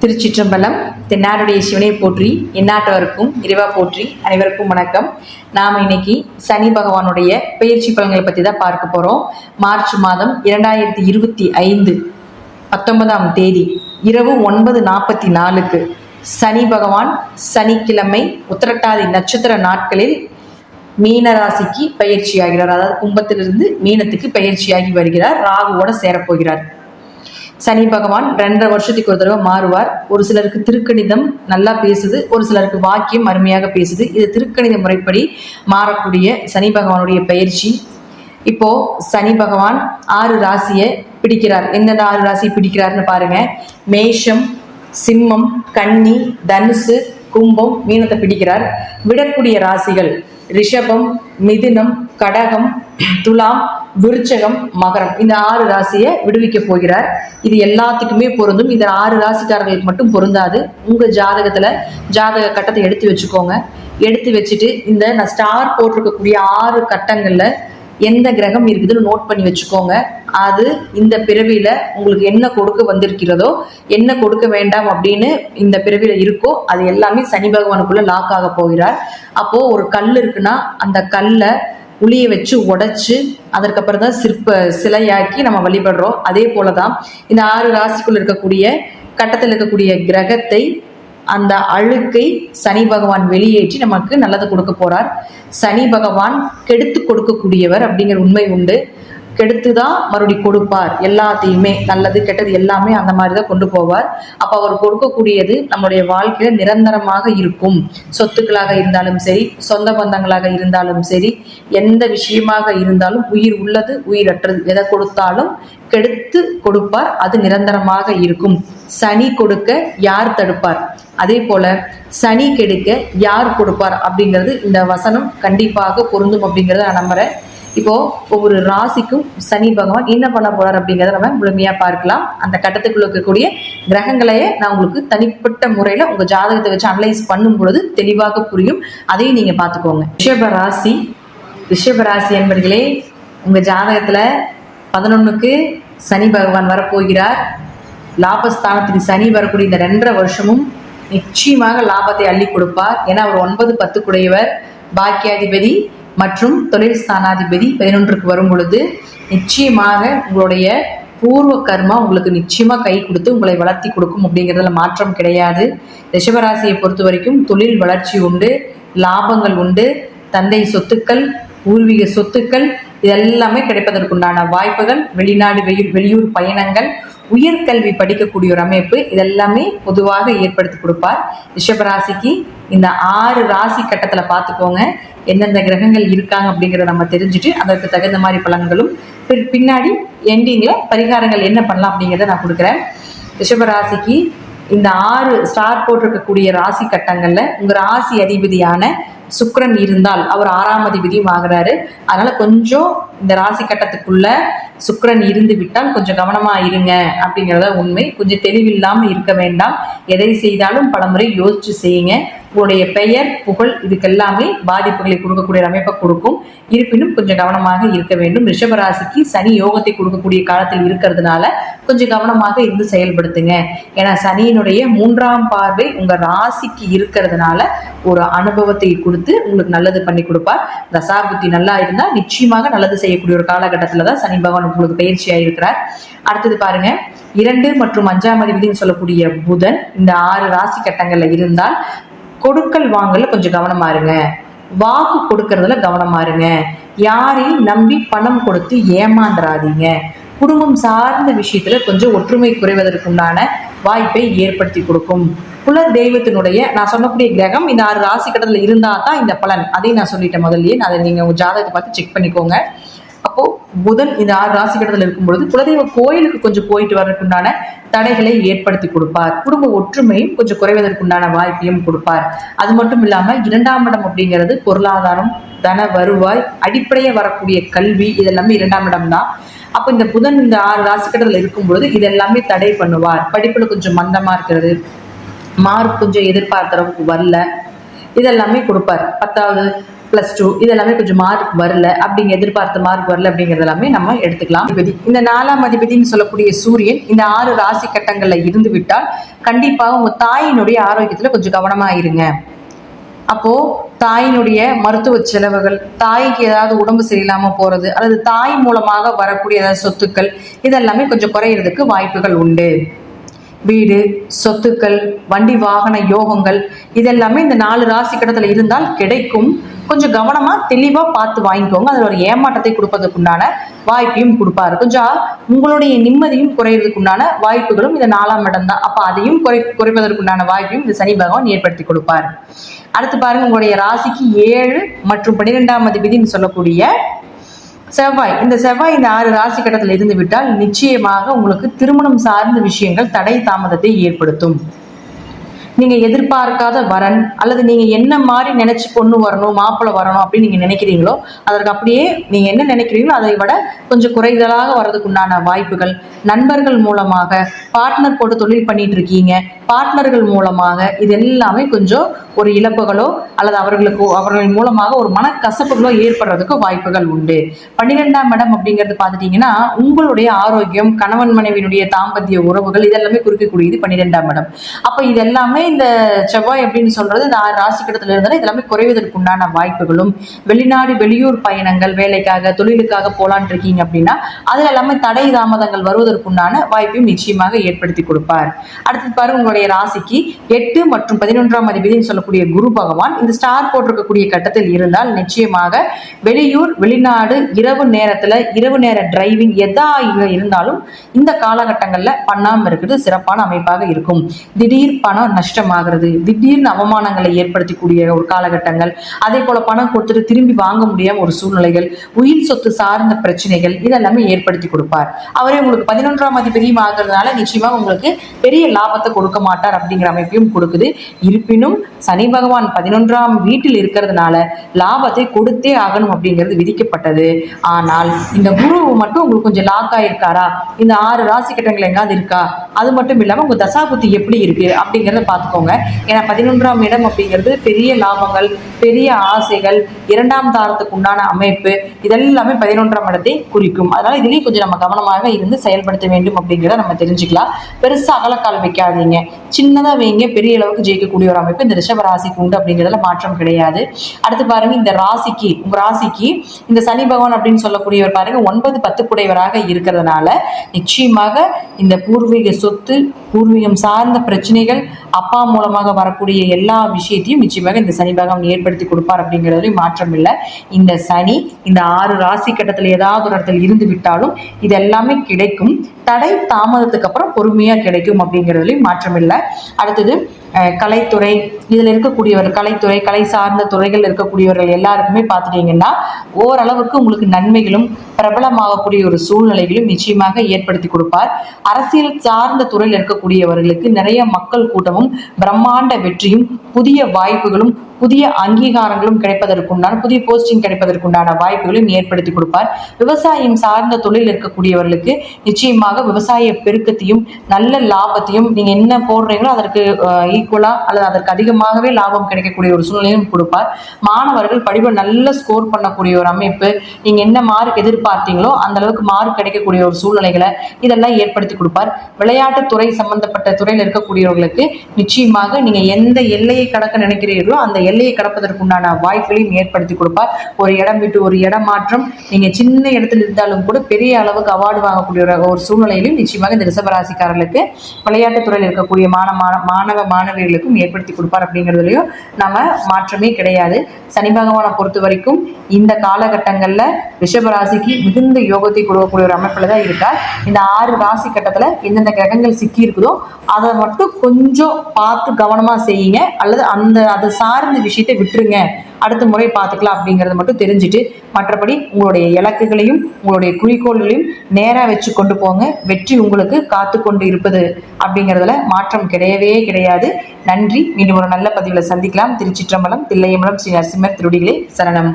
திருச்சிற்றம்பலம். தென்னாடுடைய சிவனை போற்றி, எந்நாட்டவருக்கும் இறைவா போற்றி. அனைவருக்கும் வணக்கம். நாம் இன்னைக்கு சனி பகவானுடைய பெயர்ச்சி பலன்களை பற்றி தான் பார்க்க போகிறோம். மார்ச் மாதம் 2025 19ஆம் தேதி இரவு 9:44 சனி பகவான் சனிக்கிழமை உத்திரட்டாதி நட்சத்திர நாட்களில் மீனராசிக்கு பயிற்சியாகிறார். அதாவது கும்பத்திலிருந்து மீனத்துக்கு பயிற்சியாகி வருகிறார். ராகுவோட சேரப்போகிறார். சனி பகவான் 2.5 வருஷத்துக்கு ஒரு தடவை மாறுவார். ஒரு சிலருக்கு திருக்கணிதம் நல்லா பேசுது, ஒரு சிலருக்கு வாக்கியம் அருமையாக பேசுது. இது திருக்கணித முறைப்படி மாறக்கூடிய சனி பகவானுடைய பயிற்சி. இப்போ சனி பகவான் 6 ராசியை பிடிக்கிறார். எந்தெந்த 6 ராசி பிடிக்கிறார்னு பாருங்க. மேஷம், சிம்மம், கன்னி, தனுசு, கும்பம், மீனத்தை பிடிக்கிறார். விடக்கூடிய ராசிகள் ரிஷபம், மிதுனம், கடகம், துலாம், விருச்சகம், மகரம். இந்த 6 ராசியை விடுவிக்க போகிறார். இது எல்லாத்துக்குமே பொருந்தும். இந்த 6 ராசிக்காரர்களுக்கு மட்டும் பொருந்தாது. உங்க ஜாதகத்துல ஜாதக கட்டத்தை எடுத்து வச்சுக்கோங்க. எடுத்து வச்சுட்டு இந்த நான் ஸ்டார் போட்டிருக்கக்கூடிய 6 கட்டங்கள்ல எந்த கிரகம் இருக்குதுன்னு நோட் பண்ணி வச்சுக்கோங்க. அது இந்த பிறவியில உங்களுக்கு என்ன கொடுக்க வந்திருக்கிறதோ, என்ன கொடுக்க வேண்டாம் அப்படின்னு இந்த பிறவியில இருக்கோ, அது எல்லாமே சனி பகவானுக்குள்ள லாக் ஆக போகிறார். அப்போ ஒரு கல் இருக்குன்னா அந்த கல்லை உளிய வச்சு உடைச்சு அதற்கப்புறம் தான் சிலையாக்கி நம்ம வழிபடுறோம். அதே போலதான் இந்த 6 ராசிக்குள்ள இருக்கக்கூடிய கட்டத்தில் இருக்கக்கூடிய கிரகத்தை, அந்த அழுக்கை சனி பகவான் வெளியேற்றி நமக்கு நல்லது கொடுக்க போறார். சனி பகவான் கெடுத்து கொடுக்கக்கூடியவர் அப்படிங்கிற உண்மை உண்டு. கெடுத்து தான் மறுபடியும் கொடுப்பார். எல்லாத்தையுமே நல்லது கெட்டது எல்லாமே அந்த மாதிரி தான் கொண்டு போவார். அப்போ அவர் கொடுக்கக்கூடியது நம்மளுடைய வாழ்க்கையில நிரந்தரமாக இருக்கும். சொத்துக்களாக இருந்தாலும் சரி, சொந்த பந்தங்களாக இருந்தாலும் சரி, எந்த விஷயமாக இருந்தாலும், உயிர் உள்ளது உயிரற்றது எதை கொடுத்தாலும் கெடுத்து கொடுப்பார். அது நிரந்தரமாக இருக்கும். சனி கொடுக்க யார் தடுப்பார்? அதே போல சனி கெடுக்க யார் கொடுப்பார் அப்படிங்கிறது இந்த வசனம் கண்டிப்பாக பொருந்தும் அப்படிங்கிறத நான் நம்புறேன். இப்போ ஒவ்வொரு ராசிக்கும் சனி பகவான் என்ன பண்ண போறார் அப்படிங்கிறத நம்ம முழுமையா பார்க்கலாம். அந்த கட்டத்துக்குள்ள இருக்கக்கூடிய கிரகங்களையே நான் உங்களுக்கு தனிப்பட்ட முறையில உங்க ஜாதகத்தை வச்சு அனலைஸ் பண்ணும் பொழுது தெளிவாக புரியும். அதையும் நீங்க பார்த்துக்கோங்க. ரிஷபராசி என்பர்களே, உங்க ஜாதகத்துல 11க்கு சனி பகவான் வரப்போகிறார். லாபஸ்தானத்துக்கு சனி வரக்கூடிய இந்த 2.5 வருஷமும் நிச்சயமாக லாபத்தை அள்ளி கொடுப்பார். ஏன்னா அவர் 9, 10 குடையவர், பாக்கியாதிபதி மற்றும் தொழில் ஸ்தானாதிபதி 11க்கு வரும் பொழுது நிச்சயமாக உங்களுடைய பூர்வ கர்மா உங்களுக்கு நிச்சயமா கை கொடுத்து உங்களை வளர்த்தி கொடுக்கும் அப்படிங்கிறதுல மாற்றம் கிடையாது. ரிஷபராசியை பொறுத்த வரைக்கும் தொழில் வளர்ச்சி உண்டு, லாபங்கள் உண்டு, தந்தை சொத்துக்கள், பூர்வீக சொத்துக்கள் இதெல்லாமே கிடைப்பதற்குண்டான வாய்ப்புகள், வெளிநாடு வெளியூர் பயணங்கள், உயர்கல்வி படிக்கக்கூடிய ஒரு அமைப்பு இதெல்லாமே பொதுவாக ஏற்படுத்தி கொடுப்பார். ரிஷபராசிக்கு இந்த 6 ராசி கட்டத்துல பார்த்துக்கோங்க எந்தெந்த கிரகங்கள் இருக்காங்க அப்படிங்கிறத நம்ம தெரிஞ்சுட்டு அதற்கு தகுந்த மாதிரி பலன்களும் பின்னாடி எண்டிங்ல பரிகாரங்கள் என்ன பண்ணலாம் அப்படிங்கிறத நான் கொடுக்குறேன். ரிஷபராசிக்கு இந்த 6 ஸ்டார் போட்டிருக்கக்கூடிய ராசி கட்டங்கள்ல உங்க ராசி அதிபதியான சுக்கிரன் இருந்தால் அவர் 6ஆம் அதிபதியும் ஆகிறாரு. அதனால கொஞ்சம் இந்த ராசி கட்டத்துக்குள்ள சுக்கிரன் இருந்து விட்டால் கொஞ்சம் கவனமா இருங்க அப்படிங்கிறத உண்மை. கொஞ்சம் தெளிவில்லாம இருக்க வேண்டாம். எதை செய்தாலும் பலமுறை யோசிச்சு செய்யுங்க. உங்களுடைய பெயர் புகழ் இதுக்கெல்லாமே பாதிப்புகளை கொடுக்கக்கூடிய அமைப்பை கொடுக்கும். இருப்பினும் கொஞ்சம் கவனமாக இருக்க வேண்டும். ரிஷபராசிக்கு சனி யோகத்தை கொடுக்கக்கூடிய காலத்தில் இருக்கிறதுனால கொஞ்சம் கவனமாக இருந்து செயல்படுத்துங்க. ஏன்னா சனியினுடைய 3ஆம் பார்வை உங்க ராசிக்கு இருக்கிறதுனால ஒரு அனுபவத்தை கொடுத்து உங்களுக்கு நல்லது பண்ணி கொடுப்பார். தசாபுத்தி நல்லா இருந்தா நிச்சயமாக நல்லது செய்யக்கூடிய ஒரு காலகட்டத்துல தான் சனி பகவான் உங்களுக்கு பயிற்சியாக இருக்கிறார். அடுத்தது பாருங்க, 2 மற்றும் 5ஆம் அதிபதினு சொல்லக்கூடிய புதன் இந்த 6 ராசி கட்டங்கள்ல இருந்தால் கொடுக்கல் வாங்கல கொஞ்சம் கவனமா இருங்க. வாக்கு கொடுக்கறதுல கவனமா இருங்க. யாரையும் நம்பி பணம் கொடுத்து ஏமாந்துடாதீங்க. குடும்பம் சார்ந்த விஷயத்துல கொஞ்சம் ஒற்றுமை குறைவதற்குண்டான வாய்ப்பை ஏற்படுத்தி கொடுக்கும். குல தெய்வத்தினுடைய நான் சொல்லக்கூடிய கிரகம் இந்த 6 ராசி கட்டத்துல இருந்தா தான் இந்த பலன். அதையும் நான் சொல்லிட்டேன் முதல்லயே. அதை நீங்க உங்க ஜாதகத்தை பார்த்து செக் பண்ணிக்கோங்க. அப்போ புதன் இந்த 6 ராசி கட்டத்தில் இருக்கும் பொழுது குலதெய்வ கோயிலுக்கு கொஞ்சம் போயிட்டு வர்றதுக்குண்டான தடைகளை ஏற்படுத்தி கொடுப்பார். குடும்ப ஒற்றுமையும் கொஞ்சம் குறைவதற்குண்டான வாய்ப்பையும் கொடுப்பார். அது மட்டும் இல்லாம 2ஆம் இடம் அப்படிங்கிறது பொருளாதாரம், தன வருவாய், அடிப்படையே வரக்கூடிய கல்வி இதெல்லாமே 2ஆம் இடம் தான். அப்போ இந்த புதன் இந்த 6 ராசி கட்டத்தில் இருக்கும் பொழுது இதெல்லாமே தடை பண்ணுவார். படிப்புல கொஞ்சம் மந்தமா இருக்கிறது, மார்க் கொஞ்சம் எதிர்பார்த்த அளவுக்கு வரல, இதெல்லாமே கொடுப்பார். 10வது +2 இதெல்லாமே கொஞ்சம் மார்க் வரல, அப்படிங்க எதிர்பார்த்த மார்க் வரல அப்படிங்கிறது எல்லாமே நம்ம எடுத்துக்கலாம். இந்த 4ஆம் அதிபதினு சொல்லக்கூடிய சூரியன் இந்த 6 ராசி கட்டங்கள்ல இருந்து விட்டால் கண்டிப்பாக உங்க தாயினுடைய ஆரோக்கியத்துல கொஞ்சம் கவனமா இருங்க. அப்போ தாயினுடைய மருத்துவ செலவுகள், தாய்க்கு ஏதாவது உடம்பு சரியில்லாம போறது, அல்லது தாய் மூலமாக வரக்கூடிய ஏதாவது சொத்துக்கள் இதெல்லாமே கொஞ்சம் குறையிறதுக்கு வாய்ப்புகள் உண்டு. வீடு, சொத்துக்கள், வண்டி வாகன யோகங்கள் இதெல்லாமே இந்த 4 ராசி கட்டத்துல இருந்தால் கிடைக்கும். கொஞ்சம் கவனமா தெளிவா பார்த்து வாங்கிக்கோங்க. அதுல ஒரு ஏமாற்றத்தை கொடுப்பதற்குண்டான வாய்ப்பையும் கொடுப்பாரு. கொஞ்சம் உங்களுடைய நிம்மதியும் குறையிறதுக்குண்டான வாய்ப்புகளும் இந்த 4ஆம் இடம் தான். அப்ப அதையும் குறைப்பதற்குண்டான வாய்ப்பையும் இந்த சனி பகவான் ஏற்படுத்தி கொடுப்பார். அடுத்து பாருங்க, உங்களுடைய ராசிக்கு 7 மற்றும் 12ஆம் அதிபதினு சொல்லக்கூடிய செவ்வாய். இந்த செவ்வாய் இந்த 6 ராசி கட்டத்தில் இருந்து விட்டால் நிச்சயமாக உங்களுக்கு திருமணம் சார்ந்த விஷயங்கள் தடை தாமதத்தை ஏற்படுத்தும். நீங்க எதிர்பார்க்காத வரன், அல்லது நீங்க என்ன மாதிரி நினைச்சு பொண்ணு வரணும், மாப்பிள்ளை வரணும் அப்படின்னு நீங்க நினைக்கிறீங்களோ அதற்கு அப்படியே நீங்க என்ன நினைக்கிறீங்களோ அதை விட கொஞ்சம் குறைதலாக வர்றதுக்குண்டான வாய்ப்புகள், நண்பர்கள் மூலமாக, பார்ட்னர் போட்டு தொழில் பண்ணிட்டு இருக்கீங்க, பார்ட்னர்கள் மூலமாக இது எல்லாமே கொஞ்சம் ஒரு இழப்புகளோ அல்லது அவர்கள் மூலமாக ஒரு மனக்கசப்புகளோ ஏற்படுறதுக்கு வாய்ப்புகள் உண்டு. 12ஆம் இடம் அப்படிங்கிறது பார்த்துட்டீங்கன்னா உங்களுடைய ஆரோக்கியம், கணவன் மனைவியினுடைய தாம்பத்திய உறவுகள் இதெல்லாமே குறிக்கக்கூடியது 12ஆம் இடம். அப்ப இதெல்லாமே இந்த செவ்வாய் அப்படின்னு சொல்றது இந்த 6 ராசி கட்டத்துல இருந்தாலும் இதெல்லாமே குறைவதற்குண்டான வாய்ப்புகளும், வெளிநாடு வெளியூர் பயணங்கள், வேலைக்காக தொழிலுக்காக போலான் இருக்கீங்க அப்படின்னா அதுல எல்லாமே தடை தாமதங்கள் வருவதற்குண்டான வாய்ப்பையும் நிச்சயமாக ஏற்படுத்தி கொடுப்பார். அடுத்து பாருங்க, உங்களுடைய ராசிக்கு 8 மற்றும் 11ஆம் அதிபதினு சொல்லக்கூடிய குரு பகவான் இந்த ஸ்டார் போட்டிருக்கக்கூடிய கட்டத்தில் இருந்தால் நிச்சயமாக வெளியூர், வெளிநாடு, இரவு நேர டிரைவிங் எதா இருந்தாலும் இந்த காலகட்டங்கள்ல பண்ணாம இருக்கிறது சிறப்பான அமைப்பாக இருக்கும். திடீர் பணம் நஷ்டமாகிறது, திடீர்னு அவமானங்களை ஏற்படுத்தக்கூடிய ஒரு காலகட்டங்கள், அதே போல பணம் கொடுத்துட்டு திரும்பி வாங்க முடியாம ஒரு சூழ்நிலைகள், உயிர் சொத்து சார்ந்த பிரச்சனைகள் இதெல்லாமே ஏற்படுத்தி கொடுப்பார். அவரே உங்களுக்கு 11ஆம் அதிபதியும் ஆகிறதுனால நிச்சயமாக உங்களுக்கு பெரிய லாபத்தை கொடுக்க மாட்டார் அப்படிங்கிற அமைப்பையும் கொடுக்குது. இருப்பினும் சனி பகவான் 11ஆம் வீட்டில் இருக்கிறதுனால லாபத்தை கொடுத்தே ஆகணும் அப்படிங்கிறது விதிக்கப்பட்டது. ஆனால் இந்த குரு மட்டும் உங்களுக்கு கொஞ்சம் லாக் ஆயிருக்காரா, இந்த 6 ராசி கட்டங்கள் எங்காவது இருக்கா, அது மட்டும் இல்லாம உங்க தசாபுத்தி எப்படி இருக்கு அப்படிங்கிறத பார்த்துக்கோங்க. ஏன்னா 11ஆம் இடம் அப்படிங்கிறது பெரிய லாபங்கள், பெரிய ஆசைகள், 2ஆம் தாரத்துக்கு உண்டான அமைப்பு இதெல்லாமே 11ஆம் இடத்தை குறிக்கும். அதனால இதுலயும் கொஞ்சம் நம்ம கவனமாக இருந்து செயல்படுத்த வேண்டும் அப்படிங்கிறத நம்ம தெரிஞ்சுக்கலாம். பெருசா அகலக்கால் வைக்காதீங்க, சின்னதா வைங்க, பெரிய அளவுக்கு ஜெயிக்கக்கூடிய ஒரு அமைப்பு இந்த ரிஷப ராசிக்கு உண்டு அப்படிங்கிறதுல மாற்றம் கிடையாது. அடுத்து பாருங்க, இந்த ராசிக்கு உங்க ராசிக்கு இந்த சனி பகவான் அப்படின்னு சொல்லக்கூடியவர் பாருங்க 9, 10 குடையவராக இருக்கிறதுனால நிச்சயமாக இந்த பூர்வீக சொத்து, பூர்வீகம் சார்ந்த பிரச்சனைகள், அப்பா மூலமாக வரக்கூடிய எல்லா விஷயத்தையும் நிச்சயமாக இந்த சனி பகவான் ஏற்படுத்தி கொடுப்பார் அப்படிங்கிறதுலையும் மாற்றம் இல்லை. இந்த சனி இந்த 6 ராசி கட்டத்தில் ஏதாவது ஒரு இடத்துல இருந்து விட்டாலும் இது எல்லாமே கிடைக்கும். தடை தாமதத்துக்கு அப்புறம் பொறுமையா கிடைக்கும் அப்படிங்கிறதுலையும் மாற்றம் இல்லை. அடுத்தது கலைத்துறை, இதுல இருக்கக்கூடியவர்கள், கலைத்துறை, கலை சார்ந்த துறைகள் இருக்கக்கூடியவர்கள் எல்லாருக்குமே பார்த்துட்டீங்கன்னா ஓரளவுக்கு உங்களுக்கு நன்மைகளும் பிரபலமாகக்கூடிய ஒரு சூழ்நிலைகளும் நிச்சயமாக ஏற்படுத்தி கொடுப்பார். அரசியல் சார்ந்த துறையில் இருக்கக்கூடியவர்களுக்கு நிறைய மக்கள் கூட்டமும், பிரம்மாண்ட வெற்றியும், புதிய வாய்ப்புகளும், புதிய அங்கீகாரங்களும் கிடைப்பதற்குண்டான, புதிய போஸ்டிங் கிடைப்பதற்குண்டான வாய்ப்புகளையும் ஏற்படுத்தி கொடுப்பார். விவசாயம் சார்ந்த தொழில் இருக்கக்கூடியவர்களுக்கு நிச்சயமாக விவசாய பெருக்கத்தையும் நல்ல லாபத்தையும், நீங்க என்ன போடுறீங்களோ அதற்கு ஈக்குவலா அல்லது அதற்கு அதிகமாகவே லாபம் கிடைக்கக்கூடிய ஒரு சூழ்நிலையும் கொடுப்பார். மாணவர்கள் படிப்பில் நல்ல ஸ்கோர் பண்ணக்கூடிய ஒரு அமைப்பு, நீங்க என்ன மார்க் எதிர்பார்த்தீங்களோ அந்த அளவுக்கு மார்க் கிடைக்கக்கூடிய ஒரு சூழ்நிலைகளை இதெல்லாம் ஏற்படுத்தி கொடுப்பார். விளையாட்டுத்துறை சம்பந்தப்பட்ட துறையில் இருக்கக்கூடியவர்களுக்கு நிச்சயமாக நீங்க எந்த எல்லையை கடக்க நினைக்கிறீர்களோ அந்த எல்லையை கடப்பதற்குண்டான வாய்ப்புகளையும் ஏற்படுத்தி கொடுப்பார். ஒரு இடம் விட்டு ஒரு இடம் மாற்றம், நீங்க சின்ன இடத்துல இருந்தாலும் கூட பெரிய அளவுக்கு அவார்டு வாங்கக்கூடிய ஒரு சூழ்நிலையிலும் நிச்சயமாக இந்த ரிஷபராசிக்காரர்களுக்கு, விளையாட்டுத்துறையில் இருக்கக்கூடிய மாணவ மாணவிகளுக்கும் ஏற்படுத்தி கொடுப்பார் அப்படிங்கிறதுலையும் நம்ம மாற்றமே கிடையாது. சனி பகவானை பொறுத்த வரைக்கும் இந்த காலகட்டங்கள்ல ரிஷபராசிக்கு மிகுந்த யோகத்தை கொடுக்கக்கூடிய ஒரு அமைப்புல தான் இருக்கார். இந்த 6 ராசி கட்டத்துல எந்தெந்த கிரகங்கள் சிக்கி இருக்குதோ அதை மட்டும் கொஞ்சம் பார்த்து கவனமா செய்யுங்க, அல்லது அதை சார்ந்த விஷயத்தை விட்டுருங்க, அடுத்த முறை பார்த்துக்கலாம் அப்படிங்கறத மட்டும் தெரிஞ்சுட்டு, மற்றபடி உங்களுடைய இலக்குகளையும் உங்களுடைய குறிக்கோள்களையும் நேரா வச்சு கொண்டு போங்க. வெற்றி உங்களுக்கு காத்து கொண்டு இருப்பது அப்படிங்கிறதுல மாற்றம் கிடையவே கிடையாது. நன்றி. மீண்டும் ஒரு நல்ல பதிவுல சந்திக்கலாம். திருச்சிற்றம்பலம், தில்லையம்பலம், ஸ்ரீ நரசிம்மர் திருவடிகளே சரணம்.